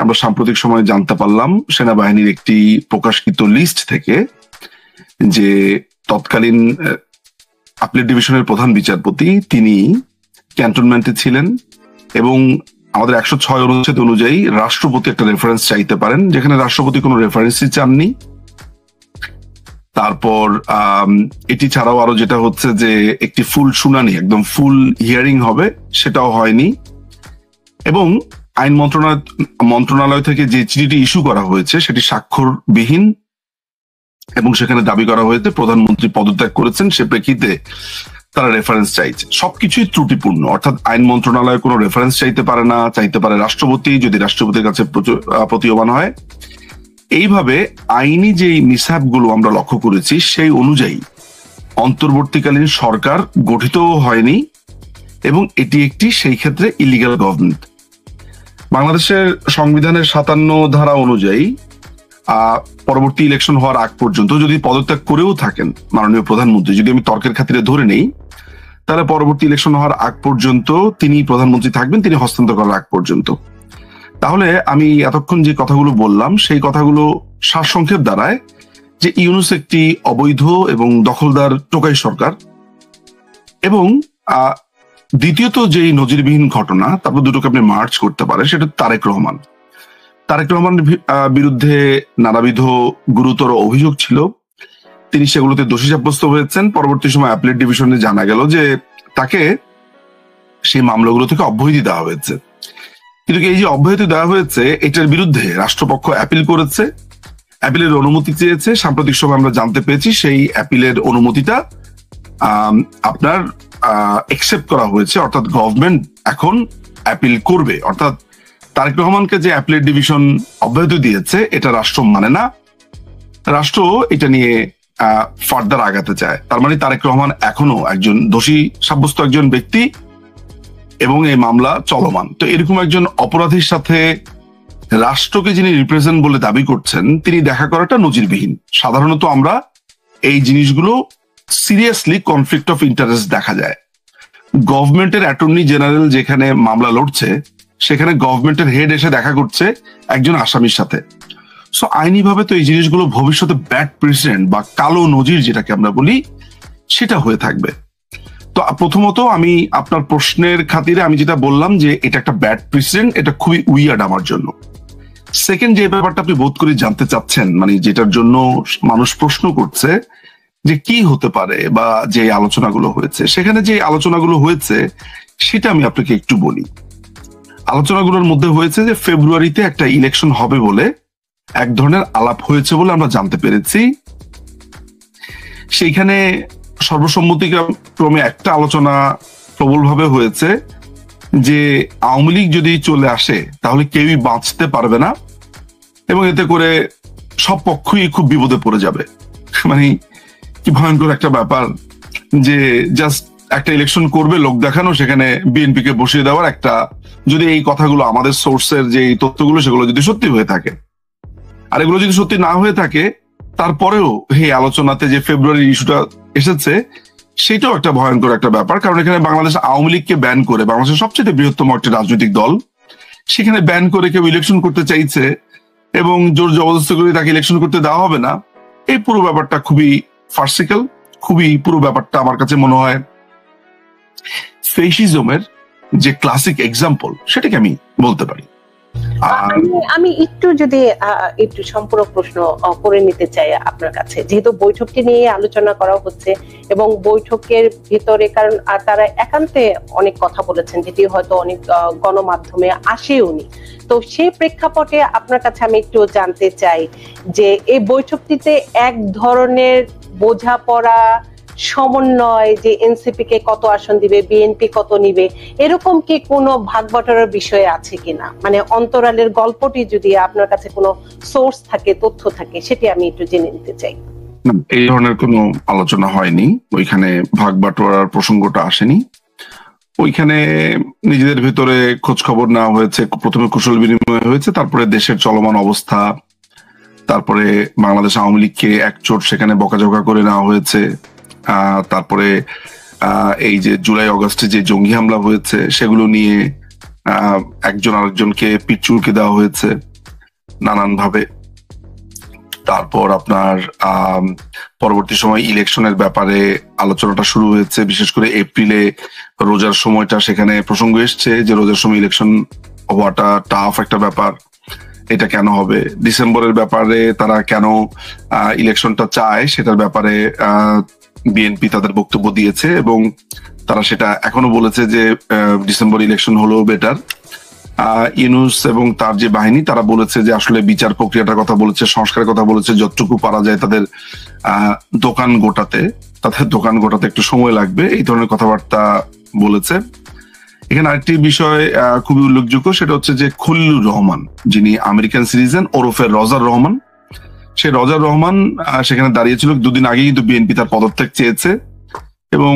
আমরা সাম্প্রতিক সময়ে জানতে পারলাম সেনাবাহিনীর একটি প্রকাশিত লিস্ট থেকে যে তৎকালীন আপিল ডিভিশনের প্রধান বিচারপতি তিনি ক্যান্টনমেন্টে ছিলেন এবং আমাদের 106 অনুচ্ছেদ অনুযায়ী রাষ্ট্রপতি একটা রেফারেন্স চাইতে পারেন, যেখানে রাষ্ট্রপতি কোনো রেফারেন্সই চাননি। তারপর এটি ছাড়াও আরো যেটা হচ্ছে যে একটি ফুল শুনানি, একদম ফুল হিয়ারিং হবে, সেটাও হয়নি। এবং আইন মন্ত্রণালয় থেকে যে চিঠিটি ইস্যু করা হয়েছে সেটি স্বাক্ষরবিহীন এবং সেখানে দাবি করা হয়েছে প্রধানমন্ত্রী পদত্যাগ করেছেন, সে প্রেক্ষিতে তারা রেফারেন্স চাইছে। সবকিছুই ত্রুটিপূর্ণ, অর্থাৎ আইন মন্ত্রণালয় কোনো রেফারেন্স চাইতে পারে না, চাইতে পারে রাষ্ট্রপতি, যদি রাষ্ট্রপতির কাছে প্রতীয়মান হয়। এইভাবে আইনি যে মিসহ্যাপগুলো আমরা লক্ষ্য করেছি সেই অনুযায়ী অন্তর্বর্তীকালীন সরকার গঠিতও হয়নি এবং এটি একটি সেই ক্ষেত্রে ইলিগাল গভর্নমেন্ট। বাংলাদেশের সংবিধানের 57 ধারা অনুযায়ী পরবর্তী ইলেকশন হওয়ার আগ পর্যন্ত যদি পদত্যাগ করেও থাকেন মাননীয় প্রধানমন্ত্রী, যদি আমি তর্কের খাতিরে ধরে নেই, তাহলে পরবর্তী ইলেকশন হওয়ার আগ পর্যন্ত তিনি প্রধানমন্ত্রী থাকবেন, তিনি হস্তান্তর করার আগ পর্যন্ত। তাহলে আমি এতক্ষণ যে কথাগুলো বললাম সেই কথাগুলো সারসংক্ষেপ দাঁড়ায় যে ইউনূস একটি অবৈধ এবং দখলদার টোকাই সরকার। এবং দ্বিতীয়ত যেই নজিরবিহীন ঘটনা, তারপর দুটোকে আপনি মার্চ করতে পারেন, সেটা তারেক রহমানের বিরুদ্ধে নানাবিধ গুরুতর অভিযোগ ছিল, তিনি সেগুলোতে দোষী সাব্যস্ত হয়েছেন। পরবর্তী সময় অ্যাপিলেট ডিভিশনে জানা গেল যে তাকে সেই মামলাগুলো থেকে অব্যাহতি দেওয়া হয়েছে। কিন্তু এই যে অব্যাহতি দেওয়া হয়েছে এটার বিরুদ্ধে রাষ্ট্রপক্ষ অ্যাপিল করেছে, অ্যাপিলের অনুমতি চেয়েছে। সাম্প্রতিক সময় আমরা জানতে পেরেছি সেই অ্যাপিলের অনুমতিটা আপনার একসেপ্ট করা হয়েছে, অর্থাৎ গভর্নমেন্ট এখন অ্যাপিল করবে। অর্থাৎ তারেক রহমানকে যে অ্যাপিলেট ডিভিশন অব্যাহতি দিয়েছে এটা রাষ্ট্র মানে না, রাষ্ট্র এটা নিয়ে ফার্দার আগাতে চায়। তার মানে তারেক রহমান এখনো একজন দোষী সাব্যস্ত একজন ব্যক্তি এবং এই মামলা চলমান। তো এরকম একজন অপরাধীর সাথে রাষ্ট্রকে যিনি রিপ্রেজেন্ট বলে দাবি করছেন তিনি দেখা করাটা নজিরবিহীন। সাধারণত আমরা এই জিনিসগুলো সিরিয়াসলি কনফ্লিক্ট অফ ইন্টারেস্ট দেখা যায়। গভর্নমেন্টের অ্যাটর্নি জেনারেল যেখানে মামলা লড়ছে সেখানে গভর্নমেন্টের হেড এসে দেখা করছে একজন আসামির সাথে। সো আইনিভাবে তো এই জিনিসগুলো ভবিষ্যতে ব্যাড প্রেসিডেন্ট বা কালো নজির যেটাকে আমরা বলি সেটা হয়ে থাকবে। তো প্রথমত আমি আপনার প্রশ্নের খাতিরে আমি যেটা বললাম যে এটা একটা ব্যাড প্রেসিডেন্ট, এটা খুবই উইয়ার্ড আমার জন্য। সেকেন্ড যে ব্যাপারটা আপনি বোধ করে জানতে চাচ্ছেন, মানে যেটার জন্য মানুষ প্রশ্ন করছে যে কি হতে পারে বা যে আলোচনাগুলো হয়েছে, সেখানে যে আলোচনাগুলো হয়েছে সেটা আমি আপনাকে একটু বলি। আলোচনাগুলোর মধ্যে হয়েছে যে ফেব্রুয়ারিতে একটা ইলেকশন হবে বলে এক ধরনের আলাপ হয়েছে বলে আমরা জানতে পেরেছি। সেইখানে সর্বসম্মতিক্রমে একটা আলোচনা প্রবলভাবে হয়েছে যে আওয়ামী লীগ যদি চলে আসে তাহলে কেউই বাঁচতে পারবে না এবং এতে করে সব পক্ষই খুব বিপদে পড়ে যাবে। মানে কি ভয়ঙ্কর একটা ব্যাপার যে জাস্ট একটা ইলেকশন করবে লোক দেখানো, সেখানে বিএনপি কে বসিয়ে দেওয়ার একটা, যদি এই কথাগুলো আমাদের সোর্সের যে তথ্যগুলো সেগুলো যদি সত্যি হয়ে থাকে, আর এগুলো যদি সত্যি না হয়ে থাকে তারপরেও এই আলোচনাতে যে ফেব্রুয়ারি ইস্যুটা এসেছে সেটাও একটা ভয়ঙ্কর একটা ব্যাপার। কারণ এখানে বাংলাদেশ আওয়ামী লীগকে ব্যান করে, বাংলাদেশের সবচেয়ে বৃহত্তম একটা রাজনৈতিক দল, সেখানে ব্যান করে কেউ ইলেকশন করতে চাইছে এবং জোর জবরদস্তি করে তাকে ইলেকশন করতে দেওয়া হবে না। এই পুরো ব্যাপারটা খুবই ফার্সিক্যাল, পুরো ব্যাপারটা আমার কাছে মনে হয় ফেসিজমের যে ক্লাসিক এক্সাম্পল সেটাকে আমি বলতে পারি। আমি একটু সম্পূরক প্রশ্ন করে নিতে চাই আপনার কাছে, যেহেতু বৈঠকটি নিয়ে আলোচনা করা হচ্ছে এবং বৈঠকের ভিতরে কারণ তারা একান্তে অনেক কথা বলেছেন যেটি হয়তো অনেক গণমাধ্যমে আসেওনি। তো সেই প্রেক্ষাপটে আপনার কাছে আমি একটু জানতে চাই যে এই বৈঠকটিতে এক ধরনের বোঝাপড়া সমন্বয়, যে এনসিপি কে কত আসন দিবে, বিএনপি কত নিবে, এরকম কি কোনো ভাগবটারের বিষয় আছে কিনা, মানে অন্তরালের গল্পটি যদি আপনার কাছে কোনো সোর্স থাকে, তথ্য থাকে, সেটি আমি একটু জেনে নিতে চাই। এই ধরনের কোনো আলোচনা হয়নি, ওইখানে ভাগ বাটোয়ারার প্রসঙ্গটা আসেনি। ওইখানে নিজেদের ভিতরে খোঁজ খবর নেওয়া হয়েছে, প্রথমে কুশল বিনিময় হয়েছে, তারপরে দেশের চলমান অবস্থা, তারপরে বাংলাদেশ আওয়ামী লীগকে একচোট সেখানে বকাঝকা করে নেওয়া হয়েছে, তারপরে এই যে জুলাই অগাস্টে যে জঙ্গি হামলা হয়েছে সেগুলো নিয়ে একজন আরেকজনকে পিঠ চুলকে দেওয়া হয়েছে নানান ভাবে। তারপর আপনার পরবর্তী সময় ইলেকশনের ব্যাপারে আলোচনাটা শুরু হয়েছে, বিশেষ করে এপ্রিলে রোজার সময়টা সেখানে প্রসঙ্গ এসছে যে রোজার সময় ইলেকশন হওয়াটা টাফ একটা ব্যাপার, এটা কেন হবে। ডিসেম্বরের ব্যাপারে তারা কেন ইলেকশনটা চায় সেটার ব্যাপারে বিএনপি তাদের বক্তব্য দিয়েছে এবং তারা সেটা এখনো বলেছে যে ডিসেম্বর ইলেকশন হলেও বেটার। ইউনূস এবং তার যে বাহিনী তারা বলেছে যে আসলে বিচার প্রক্রিয়াটার কথা বলেছে, সংস্কারের কথা বলেছে, যতটুকু পারা যায় তাদের দোকান গোটাতে একটু সময় লাগবে, এই ধরনের কথাবার্তা বলেছে। এখানে আরেকটি বিষয় খুবই উল্লেখযোগ্য, সেটা হচ্ছে যে খলিলুর রহমান, যিনি আমেরিকান সিটিজেন ওরফে রজার রহমান, সে রজার রহমান সেখানে দাঁড়িয়েছিল দুদিন আগে, কিন্তু বিএনপি তার পদত্যাগ চেয়েছে এবং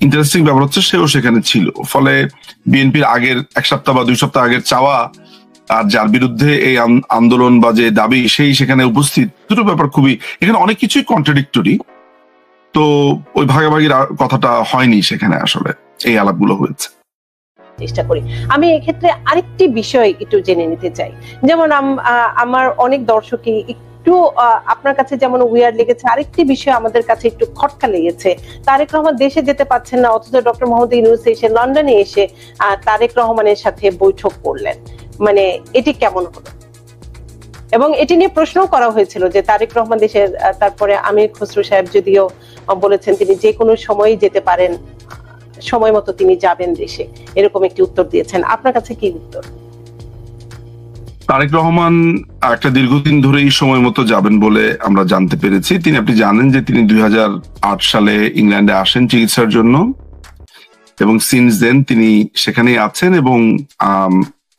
ইন্টারেস্টিং ব্যাপার হচ্ছে সেও সেখানে ছিল। ফলে বিএনপির আগের 1 সপ্তাহ বা 2 সপ্তাহ আগের চাওয়া আর যার বিরুদ্ধে এই আন্দোলন বা যে দাবি সেই সেখানে উপস্থিত, দুটো ব্যাপার খুবই, এখানে অনেক কিছুই কন্ট্রাডিক্টরি। তো ওই ভাগাভাগির কথাটা হয়নি সেখানে, আসলে এই আলাপগুলো হয়েছে। চেষ্টা করি আমি এক্ষেত্রে আরেকটি বিষয় একটু জেনে নিতে চাই। যেমন আমার অনেক দর্শকই একটু আপনার কাছে যেমন উইয়ার্ড লেগেছে, আরেকটি বিষয় আমাদের কাছে একটু খটকা লেগেছে। তারেক রহমান দেশে যেতে পারছেন না, অথচ ডক্টর মোহাম্মদ ইউনূস এসে লন্ডনে এসে তারেক রহমানের সাথে বৈঠক করলেন। মানে এটি কেমন হলো? এবং এটি নিয়ে প্রশ্ন করা হয়েছিল যে তারেক রহমান দেশের, তারপরে আমির খসরু সাহেব যদিও বলেছেন তিনি যে কোনো সময় যেতে পারেন, সময় মতো তিনি যাবেন দেশে, এরকম একটি উত্তর দিয়েছেন। আপনার কাছে কি উত্তর? তারেক রহমান একটা দীর্ঘদিন ধরেই সময় মতো যাবেন বলে আমরা জানতে পেরেছি। আপনি জানেন যে তিনি 2008 সালে ইংল্যান্ডে আসেন চিকিৎসার জন্য এবং সিন্স দেন তিনি সেখানেই আছেন এবং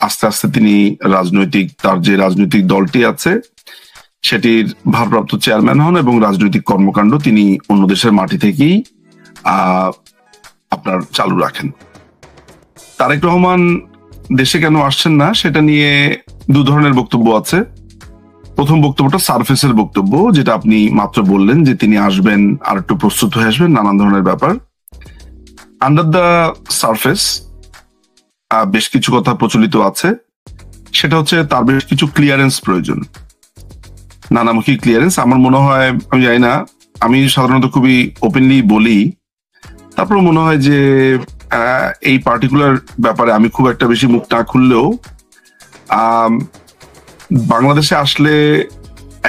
আস্তে আস্তে তিনি তার যে রাজনৈতিক দলটি আছে সেটির ভারপ্রাপ্ত চেয়ারম্যান হন এবং রাজনৈতিক কর্মকাণ্ড তিনি অন্য দেশের মাটি থেকেই আপনার চালু রাখেন। তারেক রহমান দেশে কেন আসছেন না সেটা নিয়ে 2 ধরনের বক্তব্য আছে। প্রথম বক্তব্যটা সারফেসের বক্তব্য, যেটা আপনি মাত্র বললেন যে তিনি আসবেন, আর একটু প্রস্তুত হয়ে আসবেন, নানান ধরনের ব্যাপার। আন্ডার দ্য সারফেস বেশ কিছু কথা প্রচলিত আছে, সেটা হচ্ছে তার বেশ কিছু ক্লিয়ারেন্স প্রয়োজন, নানামুখী ক্লিয়ারেন্স। আমার মনে হয়, আমি জানি না, আমি সাধারণত খুবই ওপেনলি বলি, তারপর মনে হয় যে এই পার্টিকুলার ব্যাপারে আমি খুব একটা বেশি মুখ না খুললেও বাংলাদেশে আসলে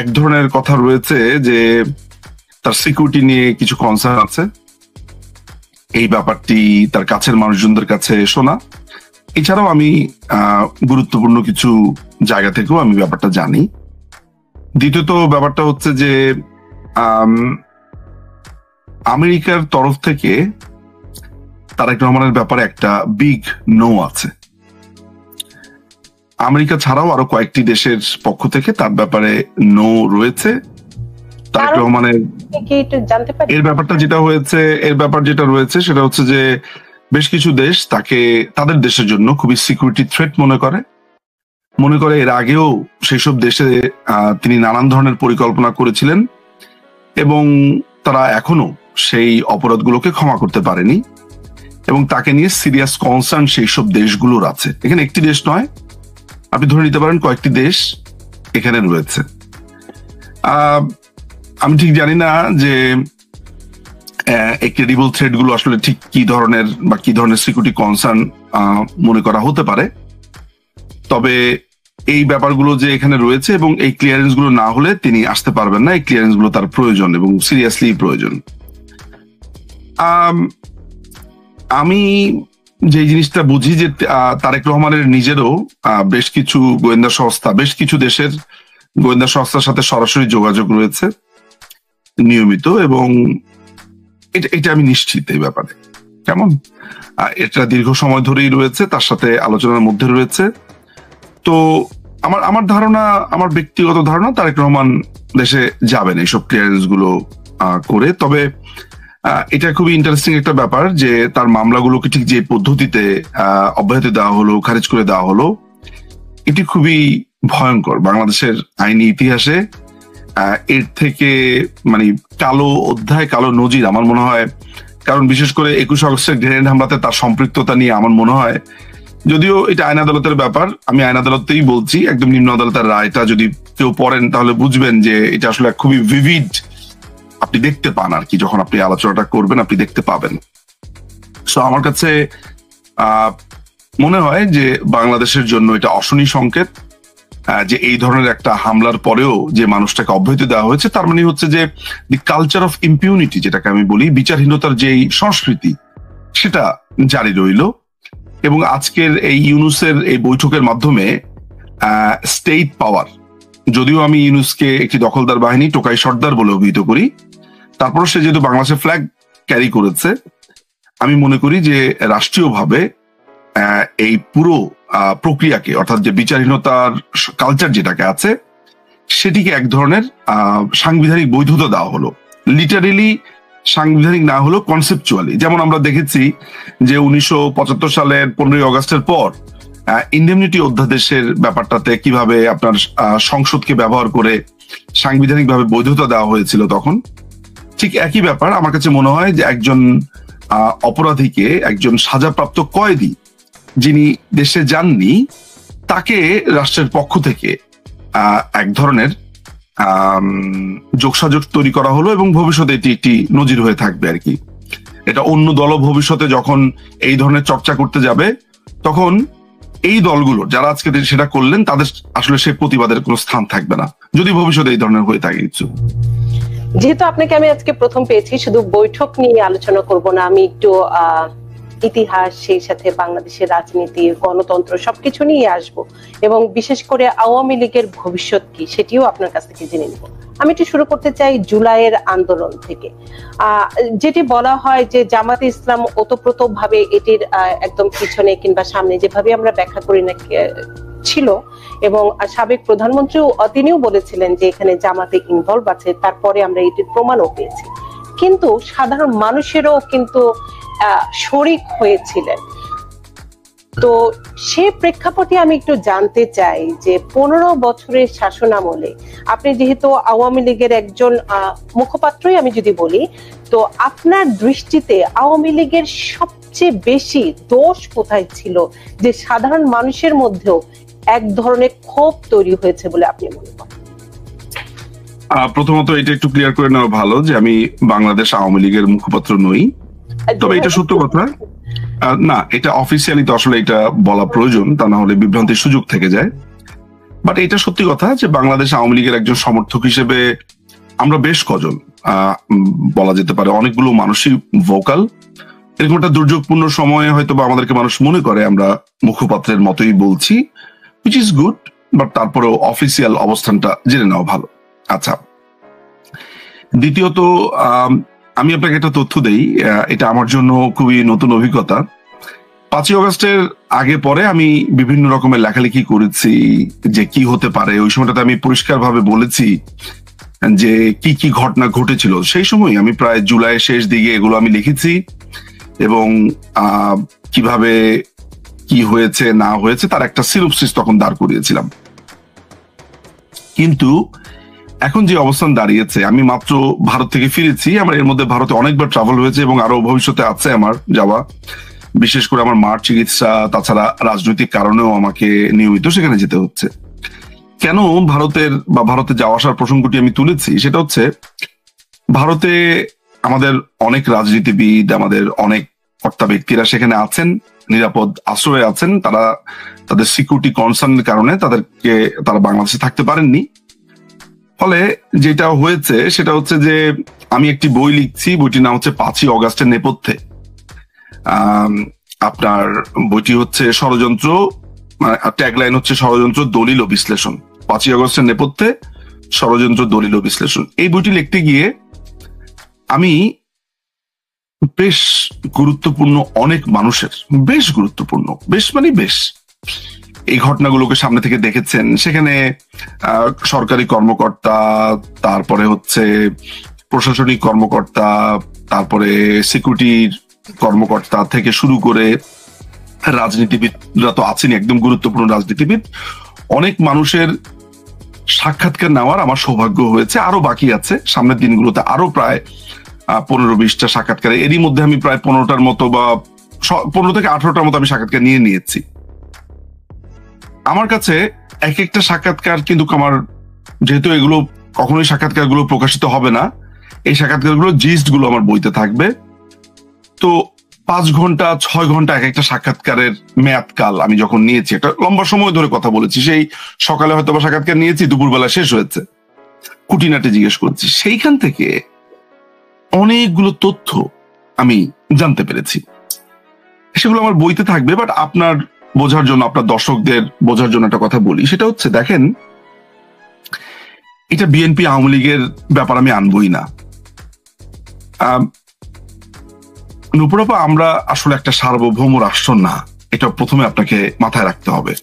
এক ধরনের কথা রয়েছে যে তার সিকিউরিটি নিয়ে কিছু কনসার্ন আছে। এই ব্যাপারটি তার কাছের মানুষজনদের কাছে শোনা, এছাড়াও আমি গুরুত্বপূর্ণ কিছু জায়গা থেকেও আমি ব্যাপারটা জানি। দ্বিতীয়ত ব্যাপারটা হচ্ছে যে আমেরিকার তরফ থেকে তারেক রহমানের ব্যাপারে একটা বিগ নো আছে। আমেরিকা ছাড়াও আরো কয়েকটি দেশের পক্ষ থেকে তার ব্যাপারে নো রয়েছে। তারেক রহমানের এর ব্যাপারটা যেটা রয়েছে সেটা হচ্ছে যে বেশ কিছু দেশ তাকে তাদের দেশের জন্য খুবই সিকিউরিটি থ্রেট মনে করে। এর আগেও সেই সব দেশে তিনি নানান ধরনের পরিকল্পনা করেছিলেন এবং তারা এখনো সেই অপরাধগুলোকে ক্ষমা করতে পারেনি এবং তাকে নিয়ে সিরিয়াস কনসার্ন সেই সব দেশগুলোর আছে। এখানে একটি দেশ নয়, আপনি ধরে নিতে পারেন কয়েকটি দেশ এখানে রয়েছে। আমি ঠিক জানি না যে এই ক্রেডিবল থ্রেট গুলো আসলে ঠিক কি ধরনের সিকিউরিটি কনসার্ন মনে করা হতে পারে, তবে এই ব্যাপারগুলো যে এখানে রয়েছে এবং এই ক্লিয়ারেন্স গুলো না হলে তিনি আসতে পারবেন না। এই ক্লিয়ারেন্স গুলো তার প্রয়োজন এবং সিরিয়াসলি প্রয়োজন। আমি যে জিনিসটা বুঝি যে তারেক রহমানের নিজেরও বেশ কিছু গোয়েন্দা সংস্থা, বেশ কিছু দেশের গোয়েন্দা সংস্থার সাথে সরাসরি যোগাযোগ রয়েছে নিয়মিত, এবং এটা আমি নিশ্চিত এই ব্যাপারে। কেমন এটা দীর্ঘ সময় ধরেই রয়েছে, তার সাথে আলোচনার মধ্যে রয়েছে। তো আমার ধারণা, আমার ব্যক্তিগত ধারণা, তারেক রহমান দেশে যাবেন এইসব ক্লিয়ারেন্স গুলো করে। তবে এটা খুবই ইন্টারেস্টিং একটা ব্যাপার যে তার মামলাগুলোকে ঠিক যে পদ্ধতিতে অব্যাহতি দেওয়া হলো, খারিজ করে দেওয়া হলো, এটি খুবই ভয়ঙ্কর। বাংলাদেশের আইনি ইতিহাসে এর থেকে মানে কালো অধ্যায়, কালো নজির আমার মনে হয়। কারণ বিশেষ করে 21 আগস্টের গ্রেনেড হামলাতে তার সম্পৃক্ততা নিয়ে আমার মনে হয় যদিও এটা আইন আদালতের ব্যাপার, আমি আইন আদালতেই বলছি, একদম নিম্ন আদালতের রায়টা যদি কেউ পড়েন তাহলে বুঝবেন যে এটা আসলে খুবই ভিভিড, আপনি দেখতে পান আর কি, যখন আপনি আলোচনাটা করবেন আপনি দেখতে পাবেন। সো আমার কাছে মনে হয় যে বাংলাদেশের জন্য এটা অশনি সংকেত, যে এই ধরনের একটা হামলার পরেও যে মানুষটাকে অব্যাহতি দেওয়া হয়েছে, তার মানে হচ্ছে যে দি কালচার অফ ইম্পিউনিটি, যেটাকে আমি বলি বিচারহীনতার যে সংস্কৃতি, সেটা জারি রইল। এবং আজকের এই ইউনুসের এই বৈঠকের মাধ্যমে স্টেট পাওয়ার, যদিও আমি ইউনুসকে একটি দখলদার বাহিনী, টোকাই সর্দার বলে অভিহিত করি, তারপর সে যেহেতু বাংলাদেশের ফ্ল্যাগ ক্যারি করেছে, আমি মনে করি যে রাষ্ট্রীয়ভাবে এই পুরো প্রক্রিয়াকে, অর্থাৎ যে বিচারহীনতার কালচার যেটাকে আছে, সেটিকে এক ধরনের সাংবিধানিক বৈধতা দেওয়া হলো। লিটারেলি সাংবিধানিক না হলো, কনসেপচুয়ালি। যেমন আমরা দেখেছি যে 1975 সালের 15ই অগস্টের পর ইন্ডেমনিটি অধ্যাদেশের ব্যাপারটাতে কিভাবে আপনার সংসদকে ব্যবহার করে সাংবিধানিকভাবে বৈধতা দেওয়া হয়েছিল তখন। ঠিক একই ব্যাপার আমার কাছে মনে হয় যে একজন অপরাধীকে, একজন সাজাপ্রাপ্ত কয়েদি যিনি দেশে যাননি, তাকে রাষ্ট্রের পক্ষ থেকে এক ধরনের যোগসাযোগ তৈরি করা হলো, এবং ভবিষ্যতে এটি একটি নজির হয়ে থাকবে আর কি। এটা অন্য দল ভবিষ্যতে যখন এই ধরনের চর্চা করতে যাবে, তখন এই দলগুলো যারা আজকে সেটা করলেন, তাদের আসলে সে প্রতিবাদের কোনো স্থান থাকবে না, যদি ভবিষ্যতে এই ধরনের হয়ে থাকে কিছু। যেহেতু আপনাকে আমি আজকে প্রথম পেয়েছি, শুধু বৈঠক নিয়ে আলোচনা করব না, আমি একটু ইতিহাস, সেই সাথে বাংলাদেশের রাজনীতি, গণতন্ত্র সবকিছু নিয়ে আসবো, এবং বিশেষ করে আওয়ামী লীগের ভবিষ্যৎ কি সেটিও আপনার কাছ থেকে জেনে নিব। আমি একটু শুরু করতে চাই জুলাইয়ের আন্দোলন থেকে, যেটি বলা হয় যে জামাতে ইসলাম ওতপ্রোত ভাবে এটির একদম পিছনে কিংবা সামনে, যেভাবে আমরা ব্যাখ্যা করি না ছিল, এবং সাবেক প্রধানমন্ত্রীও তিনিও বলেছিলেন যে এখানে জামাতে ইনভলভ আছে, তারপরে আমরা এটির প্রমাণও পেয়েছি। কিন্তু সাধারণ মানুষেরও কিন্তু শরিক হয়েছিলেন। তো সে প্রেক্ষাপটে আমি একটু জানতে চাই যে 15 বছরের শাসন আমলে আপনি যেহেতু আওয়ামী লীগের একজন মুখপাত্রই আমি যদি বলি, তো আপনার দৃষ্টিতে আওয়ামী লীগের সবচেয়ে বেশি দোষ কোথায় ছিল, যে সাধারণ মানুষের মধ্যেও এক ধরনের ক্ষোভ তৈরি হয়েছে বলে আপনি মনে করেন? প্রথমত এটা একটু ক্লিয়ার করে নেওয়া ভালো যে আমি বাংলাদেশ আওয়ামী লীগের মুখপাত্র নই, তবে এটা সত্য কথা না, এটা অফিসিয়ালি তো আসলে এটা বলা প্রয়োজন, তা না হলে বিভ্রান্তির সুযোগ থেকে যায়। বাট এটা সত্যি কথা যে বাংলাদেশ আওয়ামী লীগের একজন সমর্থক হিসেবে আমরা বেশ কজন, বলা যেতে পারে অনেকগুলো মানুষই ভোকাল। এরকম একটা দুর্যোগপূর্ণ সময়ে হয়তো বা আমাদেরকে মানুষ মনে করে আমরা মুখপাত্রের মতোই বলছি, হুইচ ইজ গুড, বাট তারপরেও অফিসিয়াল অবস্থানটা জেনে নেওয়া ভালো। আচ্ছা, দ্বিতীয়ত আমি আপনাকে একটা তথ্য দেই, এটা আমার জন্য খুবই নতুন অভিজ্ঞতা। 5ই অগস্টের আগে পরে আমি বিভিন্ন রকমের লেখালেখি করেছি যে কি হতে পারে। ওই সময়টাতে আমি পরিষ্কারভাবে বলেছি যে কি কি ঘটনা ঘটেছিল সেই সময়। আমি প্রায় জুলাইয়ের শেষ দিকে এগুলো আমি লিখেছি, এবং কিভাবে কি হয়েছে না হয়েছে তার একটা সিনোপসিস তখন দাঁড় করিয়েছিলাম। কিন্তু এখন যে অবস্থান দাঁড়িয়েছে, আমি মাত্র ভারত থেকে ফিরেছি, আমার এর মধ্যে ভারতে অনেকবার ট্রাভেল হয়েছে এবং আরো ভবিষ্যতে আছে আমার যাওয়া, বিশেষ করে আমার মার চিকিৎসা, তাছাড়া রাজনৈতিক কারণেও আমাকে নিয়মিত সেখানে যেতে হচ্ছে। কেন ভারতে যাওয়া আসার প্রসঙ্গটি আমি তুলেছি, সেটা হচ্ছে ভারতে আমাদের অনেক রাজনীতিবিদ, আমাদের অনেক কর্তা ব্যক্তিরা সেখানে আছেন, নিরাপদ আশ্রয়ে আছেন। তারা তাদের সিকিউরিটি কনসার্নের কারণে তারা বাংলাদেশে থাকতে পারেননি। ফলে যেটা হয়েছে সেটা হচ্ছে যে আমি একটি বই লিখছি, বইটির নাম হচ্ছে 5ই অগাস্টের নেপথ্যে। আপনার বইটি হচ্ছে ষড়যন্ত্র, ট্যাগলাইন হচ্ছে ষড়যন্ত্র, দলিল ও বিশ্লেষণ। 5ই অগস্টের নেপথ্যে ষড়যন্ত্র, দলিল ও বিশ্লেষণ। এই বইটি লিখতে গিয়ে আমি বেশ গুরুত্বপূর্ণ অনেক মানুষের, বেশ গুরুত্বপূর্ণ, বেশ এই ঘটনাগুলোকে সামনে থেকে দেখেছেন। সেখানে সরকারি কর্মকর্তা, তারপরে হচ্ছে প্রশাসনিক কর্মকর্তা, তারপরে সিকিউরিটির কর্মকর্তা থেকে শুরু করে রাজনীতিবিদরা তো আছেন, একদম গুরুত্বপূর্ণ রাজনীতিবিদ। অনেক মানুষের সাক্ষাৎকার নেওয়ার আমার সৌভাগ্য হয়েছে, আরো বাকি আছে সামনের দিনগুলোতে, আরো প্রায় 15-20টা সাক্ষাৎকার। এরই মধ্যে আমি প্রায় 15টার মতো বা 15 থেকে 18টার মতো আমি সাক্ষাৎকার নিয়েছি। আমার কাছে এক একটা সাক্ষাৎকার কিন্তু আমার, যেহেতু এগুলো কখনোই সাক্ষাৎকারগুলো প্রকাশিত হবে না, এই সাক্ষাৎকারগুলো জিস্ট গুলো আমার বইতে থাকবে। তো 5 ঘন্টা 6 ঘন্টা এক একটা সাক্ষাৎকারের মেয়াদকাল আমি যখন নিয়েছি, একটা লম্বা সময় ধরে কথা বলেছি, সেই সকালে হয়তো বা সাক্ষাৎকার নিয়েছি, দুপুরবেলা শেষ হয়েছে, খুঁটিনাটি জিজ্ঞেস করছি, সেইখান থেকে অনেকগুলো তথ্য আমি জানতে পেরেছি। সেগুলো আমার বইতে থাকবে। বাট আপনার বোঝার জন্য, আপনার দর্শকদের বোঝার জন্য একটা কথা বলি, সেটা হচ্ছে দেখেন, এটা বিএনপি আওয়ামী লীগের ব্যাপার আমি আনবই না। নূপুর আপা, আমরা আসলে একটা সার্বভৌম রাষ্ট্র না, এটা প্রথমে আপনাকে মাথায় রাখতে হবে।